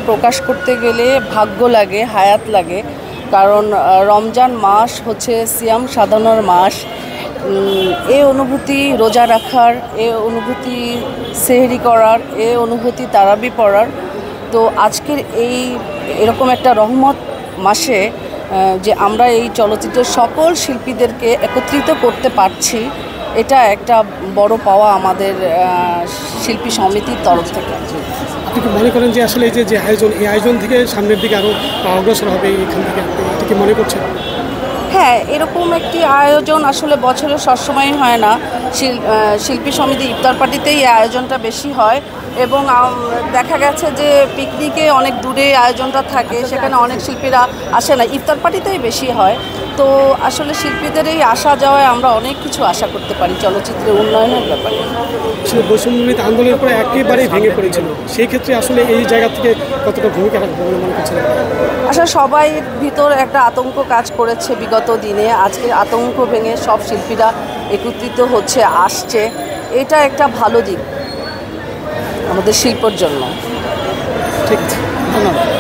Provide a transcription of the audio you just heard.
প্রকাশ করতে গেলে ভাগ্য লাগে, হায়াত লাগে। কারণ রমজান মাস হচ্ছে সিয়াম সাধনার মাস। এ অনুভূতি রোজা রাখার, এ অনুভূতি সেহরি করার, এ অনুভূতি তারাবি পড়ার। তো আজকের এরকম একটা রহমত মাসে যে আমরা এই চলচ্চিত্রের সকল শিল্পীদেরকে একত্রিত করতে পারছি, এটা একটা বড় পাওয়া আমাদের শিল্পী সমিতির তরফ থেকে। আপনি কি মনে করেন যে আসলে এই যে আয়োজন, এই আয়োজন থেকে সামনের দিকে আরও অগ্রসর হবে এখান থেকে, আপনি এটা কি মনে করছেন? হ্যাঁ, এরকম একটি আয়োজন আসলে বছরে সবসময় হয় না। শিল্পী সমিতি ইফতার পার্টিতেই এই আয়োজনটা বেশি হয় এবং দেখা গেছে যে পিকনিকে অনেক দূরে আয়োজনটা থাকে, সেখানে অনেক শিল্পীরা আসে না, ইফতার পার্টিতেই বেশি হয়। তো আসলে শিল্পীদের এই আসা যাওয়ায় আমরা অনেক কিছু আশা করতে পারি চলচ্চিত্রের উন্নয়নের ব্যাপারে। আসলে বৈষম্যবিরোধী আন্দোলনের পরে একেবারেই ভেঙে পড়েছিল, সেই ক্ষেত্রে আসলে এই জায়গা থেকে কতটা ভূমিকা রাখবে বলে মনে করছেন? আসলে সবাই ভিতর একটা আতঙ্ক কাজ করেছে বিগত দিনে। আজকে আতঙ্ক ভেঙে সব শিল্পীরা একত্রিত হচ্ছে, আসছে, এটা একটা ভালো দিক আমাদের শিল্পর জন্য। ঠিক আছে, ধন্যবাদ।